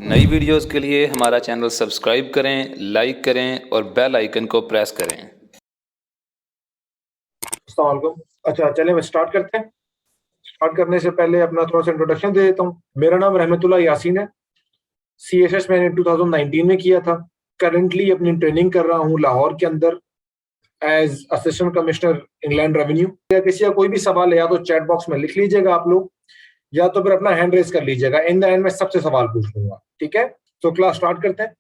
नई वीडियोस के लिए हमारा चैनल सब्सक्राइब करें, लाइक करें और बेल आइकन को प्रेस करें। अस्सलाम वालेकुम। अच्छा चलें स्टार्ट करते हैं। स्टार्ट करने से पहले अपना थोड़ा सा इंट्रोडक्शन दे देता हूँ। मेरा नाम रहमतुल्लाह यासीन है। CSS मैंने 2019 में किया था। करंटली अपनी ट्रेनिंग कर रहा हूँ लाहौर के अंदर as assistant commissioner England revenue. या किसी का कोई भी सवाल है या तो चैट बॉक्स में लिख लीजिएगा आप लोग, या तो फिर अपना हैंड रेज कर लीजिएगा। इन द एंड में सबसे सवाल पूछ लूंगा, ठीक है? तो क्लास स्टार्ट करते हैं।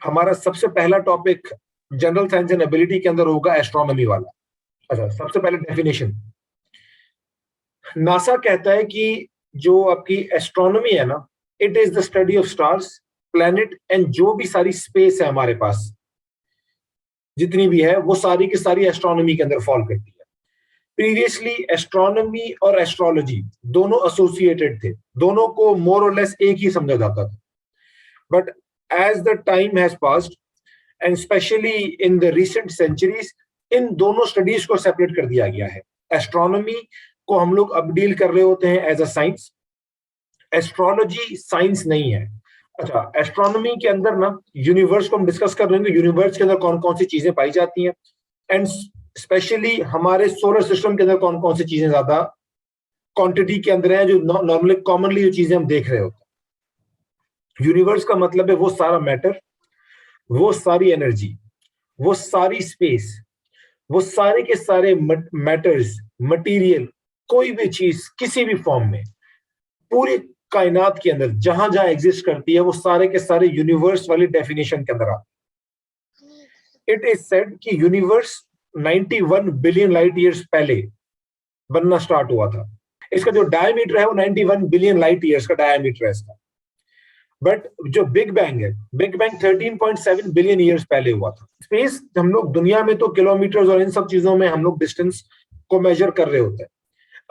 हमारा सबसे पहला topic general science and ability के अंदर होगा एस्ट्रोनॉमी वाला। अच्छा, सबसे पहले डेफिनेशन। नासा कहता है कि जो आपकी एस्ट्रोनॉमी है ना, it is the study of stars, planet and जो भी सारी स्पेस है हमारे पास जितनी भी है वो सारी की सारी एस्ट्रोनॉमी के अंदर फॉल करती है। प्रीवियसली एस्ट्रोनॉमी और एस्ट्रोलॉजी दोनों एसोसिएटेड थे, दोनों को मोर और लेस एक ही समझा जाता था। But as the time has passed and specially in the recent centuries, इन दोनों स्टडीज को सेपरेट कर दिया गया है। एस्ट्रोनॉमी को हम लोग अब डील कर रहे होते हैं as a science, astrology science नहीं है। अच्छा, एस्ट्रोनॉमी के अंदर ना यूनिवर्स को हम डिस्कस कर रहे हैं, यूनिवर्स के अंदर कौन कौन सी चीजें पाई जाती हैं एंड स्पेशली हमारे सोलर सिस्टम के अंदर कौन कौन सी चीजें ज्यादा क्वांटिटी के अंदर है, जो नॉर्मली कॉमनली जो चीजें हम देख रहे होते हैं। यूनिवर्स का मतलब है वो सारा मैटर, वो सारी एनर्जी, वो सारी स्पेस, वो सारे के सारे मैटर्स, मटेरियल, कोई भी चीज किसी भी फॉर्म में पूरी कायनात के अंदर जहां जहां एग्जिस्ट करती है वो सारे के सारे यूनिवर्स वाली डेफिनेशन के अंदर आते। इट इज सेड कि यूनिवर्स 91 बिलियन लाइट ईयर्स पहले बनना स्टार्ट हुआ था। इसका जो डायमीटर है वो 91 बिलियन लाइट ईयर्स का डायमीटर है इसका। बट जो बिग बैंग है, बिग बैंग 13.7 बिलियन ईयर्स पहले हुआ था। स्पेस, हम लोग दुनिया में तो किलोमीटर्स और इन सब चीजों में हम लोग डिस्टेंस को मेजर कर रहे होते हैं।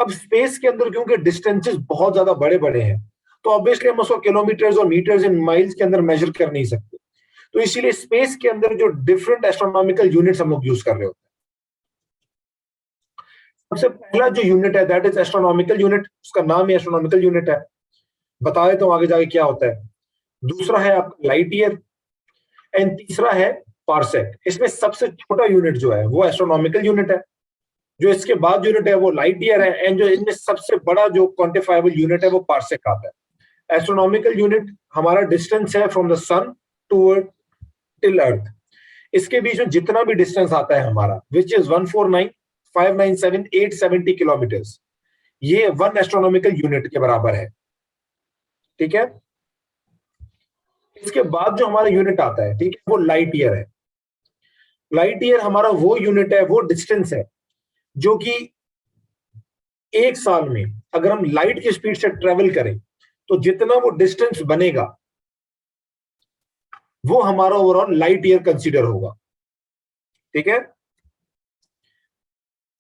अब स्पेस के अंदर क्योंकि डिस्टेंसेस बहुत ज्यादा बड़े बड़े हैं, तो ऑब्वियसली हम उसको किलोमीटर्स और मीटर्स इन माइल्स के अंदर मेजर कर नहीं सकते। तो इसीलिए स्पेस के अंदर जो डिफरेंट एस्ट्रोनॉमिकल यूनिट्स हम लोग यूज कर रहे होते हैं। सबसे पहला जो यूनिट है दैट इज एस्ट्रोनॉमिकल यूनिट, उसका नाम ही एस्ट्रोनॉमिकल यूनिट है। बता देता हूं आगे जाके क्या होता है। दूसरा है आपका लाइट ईयर एंड तीसरा है पारसेक। इसमें सबसे छोटा यूनिट जो है वो एस्ट्रोनॉमिकल यूनिट है, जो इसके बाद यूनिट है वो लाइट ईयर है, एंड जो इनमें सबसे बड़ा जो क्वांटिफाइबल यूनिट है वो पारसेक आता है। एस्ट्रोनॉमिकल यूनिट हमारा डिस्टेंस है from the sun toward till earth. इसके बीच में जितना भी डिस्टेंस आता है हमारा, विच इज 149,597,870 किलोमीटर्स, ये 1 एस्ट्रोनॉमिकल यूनिट के बराबर है, ठीक है? इसके बाद जो हमारा यूनिट आता है, ठीक है, वो लाइट ईयर है। लाइट ईयर हमारा वो यूनिट है, वो डिस्टेंस है जो कि एक साल में अगर हम लाइट की स्पीड से ट्रेवल करें तो जितना वो डिस्टेंस बनेगा वो हमारा ओवरऑल लाइट ईयर कंसीडर होगा, ठीक है?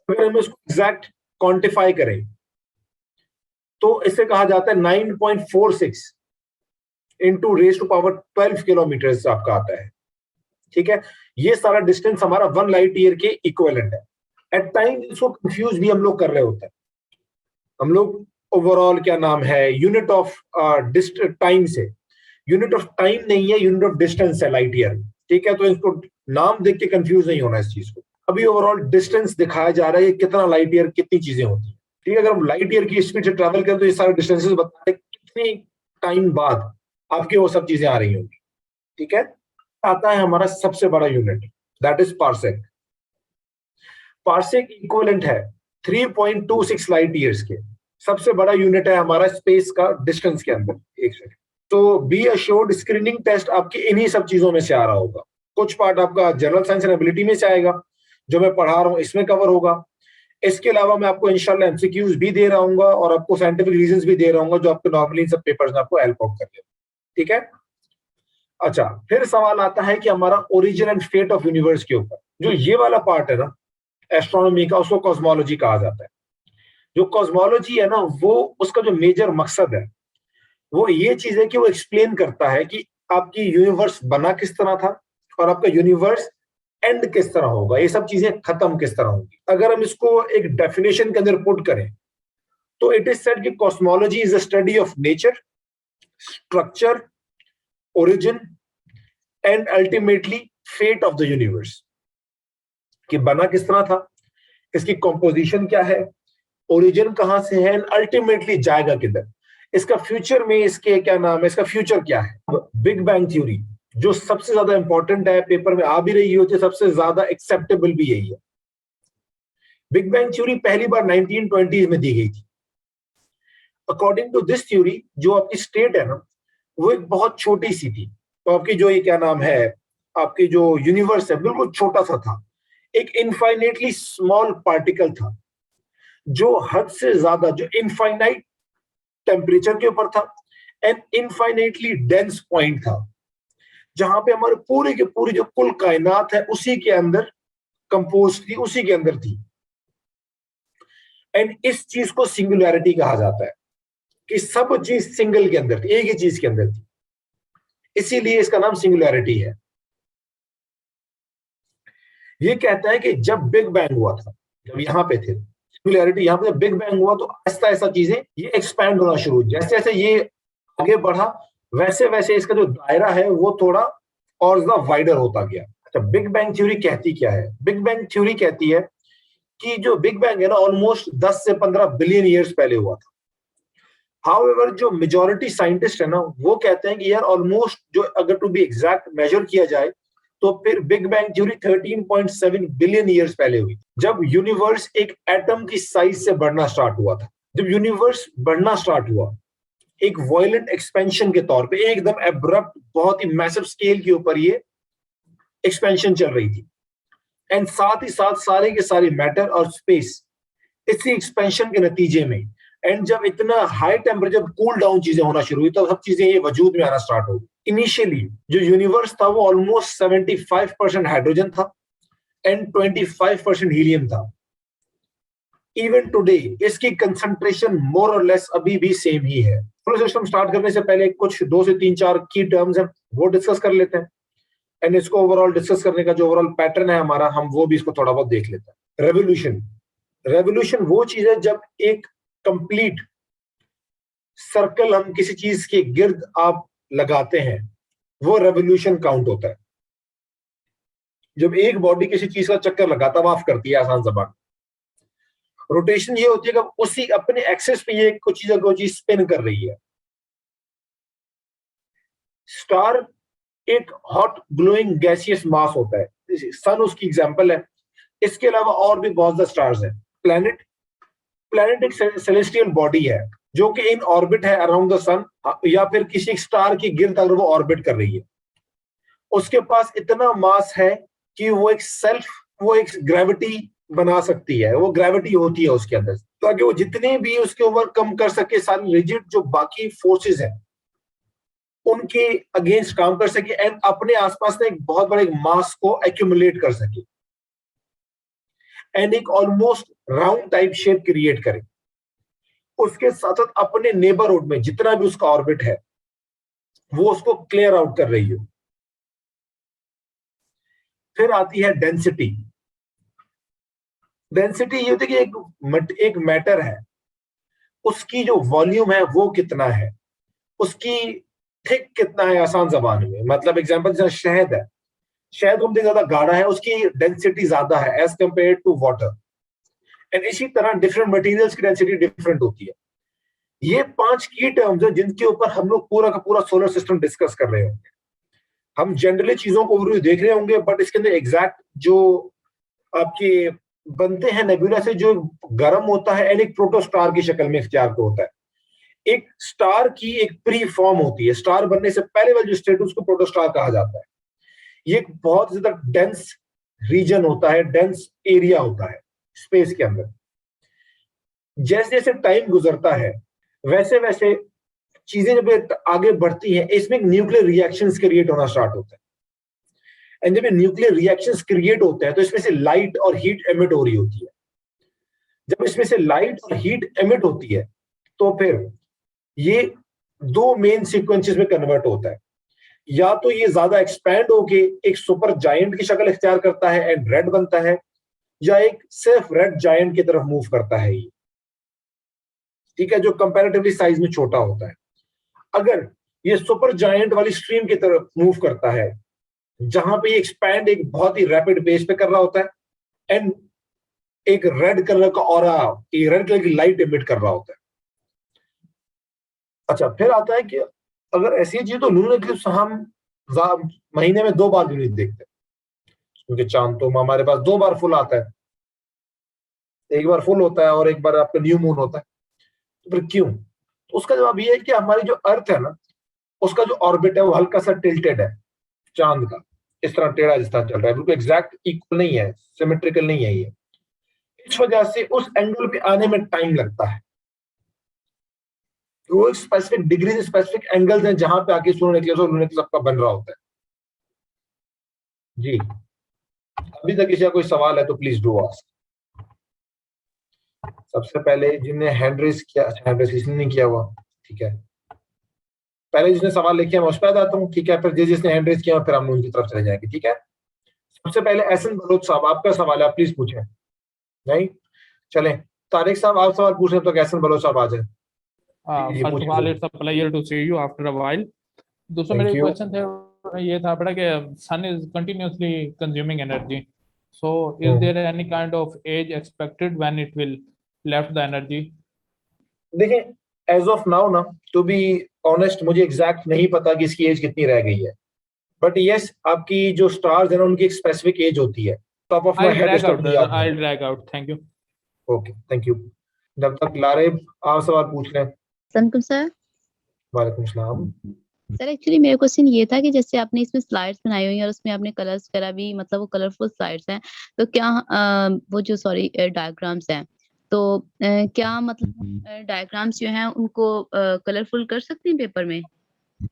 अगर हम इसको एग्जैक्ट क्वांटिफाई करें तो इसे कहा जाता है 9.46 into raise to power 12 kilometre आपका आता है, ठीक है? ये सारा डिस्टेंस हमारा 1 लाइट ईयर के इक्विवेलेंट है। एट टाइम इसको कंफ्यूज भी हम लोग कर रहे होते हैं। हम लोग ओवरऑल क्या नाम है, यूनिट ऑफ टाइम से, यूनिट ऑफ टाइम नहीं है, यूनिट ऑफ डिस्टेंस है लाइट ईयर, ठीक है? तो इसको नाम देख के कंफ्यूज नहीं होना इस चीज को। अभी ओवरऑल डिस्टेंस दिखाया जा रहा है कितना लाइट ईयर, कितनी चीजें होती है, ठीक है? अगर हम लाइट ईयर की स्पीड से ट्रेवल करें तो ये सारे डिस्टेंसेस बताते हैं कितनी टाइम बाद आपकी वो सब चीजें आ रही होंगी, ठीक है? आता है हमारा सबसे बड़ा unit, that is parsec. Parsec equivalent है 3.26 लाइट ईयर्स के। सबसे बड़ा यूनिट है हमारा स्पेस का डिस्टेंस के अंदर। एक सेकंड। तो बी अश्योर्ड स्क्रीनिंग टेस्ट आपके इन्हीं सब चीजों में से आ रहा होगा। कुछ पार्ट आपका जनरल साइंस एंड एबिलिटी में से आएगा, जो मैं पढ़ा रहा हूं इसमें कवर होगा। इसके अलावा मैं आपको इंशाल्लाह एमसीक्यूज भी दे रहा हूँ और आपको साइंटिफिक रीजंस भी दे रहा हूँ, जो आपको नॉर्मली इन सब पेपर्स में आपको हेल्प आउट कर, ठीक है? अच्छा, फिर सवाल आता है कि हमारा origin and fate of universe के ऊपर। जो ये वाला पार्ट है ना एस्ट्रोनॉमी का, उसको कॉस्मोलॉजी कहा जाता है। जो कॉस्मोलॉजी है ना, वो उसका जो मेजर मकसद है वो ये चीज है कि वो एक्सप्लेन करता है कि आपकी यूनिवर्स बना किस तरह था और आपका यूनिवर्स एंड किस तरह होगा, ये सब चीजें खत्म किस तरह होंगी। अगर हम इसको एक डेफिनेशन के अंदर पुट करें तो इट इज सेड कि cosmology is a study of nature, structure origin and ultimately fate of the universe, कि बना किस तरह था, इसकी composition क्या है, origin कहां से है, and ultimately जाएगा किधर, इसका फ्यूचर में इसके क्या नाम है, इसका फ्यूचर क्या है। बिग बैंग थ्योरी जो सबसे ज्यादा इंपॉर्टेंट है, पेपर में आ भी रही होती है, सबसे ज्यादा एक्सेप्टेबल भी यही है। बिग बैंग थ्योरी पहली बार 1920s में दी गई थी। अकॉर्डिंग टू दिस थ्योरी जो आपकी स्टेट है ना, वो एक बहुत छोटी सी थी। तो आपकी जो ये क्या नाम है, आपकी जो यूनिवर्स है बिल्कुल छोटा सा था, एक इनफाइनेटली स्मॉल पार्टिकल था जो हद से ज्यादा, जो इनफाइनाइट टेम्परेचर के ऊपर था एंड इनफाइनेटली डेंस पॉइंट था, जहां पे हमारे पूरे के पूरी जो कुल कायनात है उसी के अंदर कंपोज थी, उसी के अंदर थी। एंड इस चीज को सिंगुलैरिटी कहा जाता है कि सब चीज सिंगल के अंदर थी, एक ही चीज के अंदर थी, इसीलिए इसका नाम सिंगुलैरिटी है। ये कहता है कि जब बिग बैंग हुआ था, जब यहां पे थे सिंगुलैरिटी, यहां पे जब बिग बैंग हुआ तो ऐसा ऐसा चीजें ये एक्सपैंड होना शुरू, जैसे जैसे ये आगे बढ़ा वैसे वैसे इसका जो दायरा है वो थोड़ा और ज्यादा वाइडर होता गया। अच्छा, बिग बैंग थ्योरी कहती क्या है? बिग बैंग थ्योरी कहती है कि जो बिग बैंग है ना ऑलमोस्ट 10 से 15 बिलियन ईयर्स पहले हुआ था। हाउएवर जो मेजॉरिटी साइंटिस्ट है ना वो कहते हैं कि यार ऑलमोस्ट, जो अगर टू बी एग्जैक्ट मेजर किया जाए तो फिर big bang theory 13.7 billion years पहले हुई, जब यूनिवर्स एक एटम की साइज से बढ़ना स्टार्ट हुआ था। जब यूनिवर्स बढ़ना स्टार्ट हुआ एक वायलेंट एक्सपेंशन के तौर पे, एकदम एब्रप्ट, बहुत ही मैसिव स्केल के ऊपर ये एक्सपेंशन चल रही थी, एंड साथ ही साथ सारे के सारे मैटर और स्पेस इसी एक्सपेंशन के नतीजे में, एंड जब इतना हाई टेम्परेचर कूल डाउन चीजें होना शुरू हुई तो सब चीजें ये वजूद में आना स्टार्ट हो गई। इनिशियली जो यूनिवर्स था वो ऑलमोस्ट 75% हाइड्रोजन था एंड 25% हीलियम था। इवन टुडे इसकी कंसंट्रेशन मोर और लेस अभी भी सेम ही है। सोलर सिस्टम स्टार्ट करने से पहले कुछ 2 से 3 4 की टर्म्स हैं वो डिस्कस कर लेते हैं, एंड इसको ओवरऑल डिस्कस करने का जो ओवरऑल पैटर्न है हमारा, हम वो भी इसको थोड़ा बहुत देख लेते हैं। रेवोल्यूशन, रेवोल्यूशन वो चीज है जब एक कंप्लीट सर्कल हम किसी चीज के गिर्द आप लगाते हैं, वो रेवोल्यूशन काउंट होता है। जब एक बॉडी किसी चीज का चक्कर लगाता, माफ करती है आसान जबान, रोटेशन ये होती है कि उसी अपने एक्सेस पे ये कुछ चीज स्पिन कर रही है। स्टार एक हॉट ग्लोइंग गैसियस मास होता है, सन उसकी एग्जांपल है। इसके अलावा और भी बहुत सारे स्टार्स हैं। प्लैनेट, प्लैनेट एक सेलेस्टियल बॉडी है जो कि इन ऑर्बिट है अराउंड द सन, या फिर किसी स्टार की गिर्द अगर वो ऑर्बिट कर रही है, उसके पास इतना मास है कि वो एक ग्रेविटी बना सकती है, वो ग्रेविटी होती है उसके अंदर, ताकि वो जितने भी उसके ओवरकम कर सके सारी रिजिड जो बाकी फोर्सेस हैं उनके अगेंस्ट काम कर सके, एंड अपने आसपास में एक बहुत बड़े मास को एक्यूमुलेट कर सके, एंड एक almost round type shape create करे। उसके साथ साथ अपने नेबरहुड में जितना भी उसका ऑर्बिट है वो उसको क्लियर आउट कर रही हो। फिर आती है डेंसिटी। डेंसिटी ये होती है कि एक मैटर है, उसकी जो वॉल्यूम है वो कितना है, उसकी थिक कितना है, आसान जबान में मतलब एग्जांपल जैसे शहद है, शहद हमसे ज्यादा गाढ़ा है, उसकी डेंसिटी ज्यादा है as compare to water, and इसी तरह डिफरेंट मटेरियल्स की डेंसिटी डिफरेंट होती है। ये 5 की टर्म्स है जिनके ऊपर हम लोग पूरा का पूरा सोलर सिस्टम डिस्कस कर रहे होंगे। हम जनरली चीजों को देख रहे होंगे, बट इसके अंदर एग्जैक्ट जो आपके बनते हैं नेबुला से, जो गर्म होता है एंड एक प्रोटोस्टार की शक्ल में इख्तियार को होता है। एक स्टार की एक प्री फॉर्म होती है, स्टार बनने से पहले वाले जो स्टेट उसको प्रोटोस्टार कहा जाता है। ये एक बहुत ज्यादा डेंस रीजन होता है, डेंस एरिया होता है स्पेस के अंदर। जैसे जैसे टाइम गुजरता है वैसे वैसे चीजें जब आगे बढ़ती हैं, इसमें न्यूक्लियर रिएक्शंस क्रिएट होना स्टार्ट होता है, एंड जब न्यूक्लियर रिएक्शंस क्रिएट होते हैं तो इसमें से लाइट और हीट एमिट हो रही होती है। जब इसमें से लाइट और हीट एमिट होती है तो फिर ये 2 मेन सीक्वेंसेस में कन्वर्ट होता है। या तो ये ज्यादा एक्सपैंड होके एक सुपर जायंट की शक्ल इख्तियार करता है एंड रेड बनता है, या एक सिर्फ रेड जायंट की तरफ मूव करता है ये, ठीक है, जो कंपैरेटिवली साइज में छोटा होता है। अगर ये सुपर जायंट वाली स्ट्रीम की तरफ मूव करता है, जहां पे ये एक्सपैंड एक बहुत ही रैपिड पेस पे कर रहा होता है एंड एक रेड कलर का ऑरा, एक रेड कलर की लाइट इमिट कर रहा होता है। अच्छा, फिर आता है कि अगर ऐसी चीज तो लूनर इक्लिप्स हम महीने में 2 बार यूनिट देखते हैं, क्योंकि चांद तो हमारे पास 2 बार फुल आता है, एक बार फुल होता है और एक बार आपका न्यू मून होता है। तो फिर क्यों? तो उसका जवाब ये है कि हमारी जो अर्थ है ना, उसका जो ऑर्बिट है वो हल्का सा टिल्टेड है, चांद का इस तरह टेढ़ा जिस तरह चल रहा है, बिल्कुल एग्जैक्ट इक्वल नहीं है, सिमेट्रिकल नहीं है ये। इस वजह से उस एंगल पे आने में टाइम लगता है। वो एक स्पेसिफिक डिग्री, स्पेसिफिक एंगल्स हैं जहां पे आके सोलर एक्लिप्स और लूनर एक्लिप्स आपका बन रहा होता है। जी, अभी तक किसी का कोई सवाल है तो प्लीज डू आस्क। सबसे पहले जिन्हें हैंड रेज किया, हैंड रेज किसी ने नहीं किया हुआ, ठीक है, पहले जिसने सवाल लिखे मैं उस पर आता हूँ, ठीक है, फिर जिसने हैंड रेज किया फिर हम उनकी तरफ चले जाएंगे, ठीक है। सबसे पहले एहसन बलोच साहब, आपका सवाल है, आप प्लीज पूछें। नहीं चले, तारिक साहब आप सवाल पूछ रहे हैं तो एहसन बलोच साहब आ जाए। First of all it's a pleasure to see you after a while. दोस्तों मेरे क्वेश्चन थे, ये था बेटा कि sun is continuously consuming energy, so is there any kind of age expected when it will left the energy? देखिए, as of now ना, to be honest मुझे एग्जैक्ट नहीं पता कि इसकी एज कितनी रह गई है, बट यस आपकी जो स्टार्स है ना उनकी एक स्पेसिफिक एज होती है। Top of my head I drag out, thank you. Okay, thank you. जब तक लारेब आप सवाल पूछ लें। सर वालेकुम सलाम। सर एक्चुअली मेरा क्वेश्चन ये था कि जैसे आपने इसमें स्लाइड्स बनाई हुई हैं और उसमें आपने कलर्स वगैरह भी, मतलब वो कलरफुल स्लाइड्स हैं, तो क्या वो जो डायग्राम्स हैं, तो क्या मतलब डायग्राम्स जो हैं उनको कलरफुल कर सकते हैं पेपर में?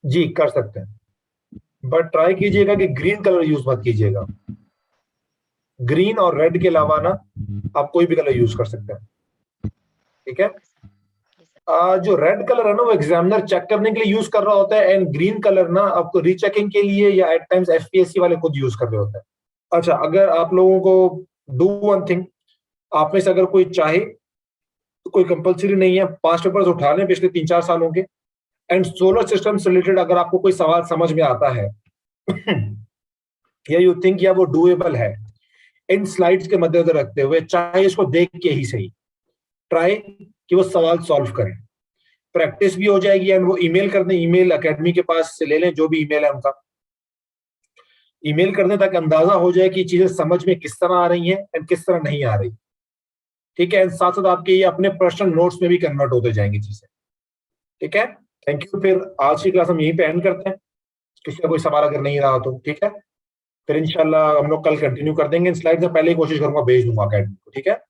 जी कर सकते हैं, बट ट्राई कीजिएगा कि ग्रीन कलर यूज मत कीजिएगा। ग्रीन और रेड के अलावा ना आप कोई भी कलर यूज कर सकते हैं, ठीक है। जो रेड कलर है ना वो एग्जामिनर चेक करने के लिए यूज कर रहा होता है, एंड ग्रीन कलर ना आपको रीचेकिंग के लिए या एट टाइम्स एफपीएससी वाले खुद यूज कर रहे होते हैं। अच्छा, अगर आप लोगों को डू वन थिंग, आप में से अगर कोई चाहे तो कोई कंपलसरी नहीं है, पास्ट पेपर्स उठा लें पिछले 3-4 सालों के, एंड सोलर सिस्टम से रिलेटेड अगर आपको कोई सवाल समझ में आता है या यू थिंक या वो डूएबल है, इन स्लाइड्स के मद्देनजर रखते हुए, चाहे इसको देख के ही सही, ट्राई कि वो सवाल सॉल्व करें, प्रैक्टिस भी हो जाएगी, एंड वो ईमेल कर दें, ईमेल एकेडमी के पास से ले लें, जो भी ईमेल है उनका ईमेल कर दें, ताकि अंदाजा हो जाए कि चीजें समझ में किस तरह आ रही हैं एंड किस तरह नहीं आ रही, ठीक है। साथ साथ आपके ये अपने पर्सनल नोट्स में भी कन्वर्ट होते जाएंगी चीजें, ठीक है। Thank you. फिर आज की क्लास हम यहीं पे एंड करते हैं, किसी का कोई सवाल अगर नहीं रहा तो ठीक है, फिर इंशाल्लाह हम लोग कल कंटिन्यू कर देंगे। स्लाइड्स में पहले ही कोशिश करूंगा भेज दूंगा अकेडमी को, ठीक है।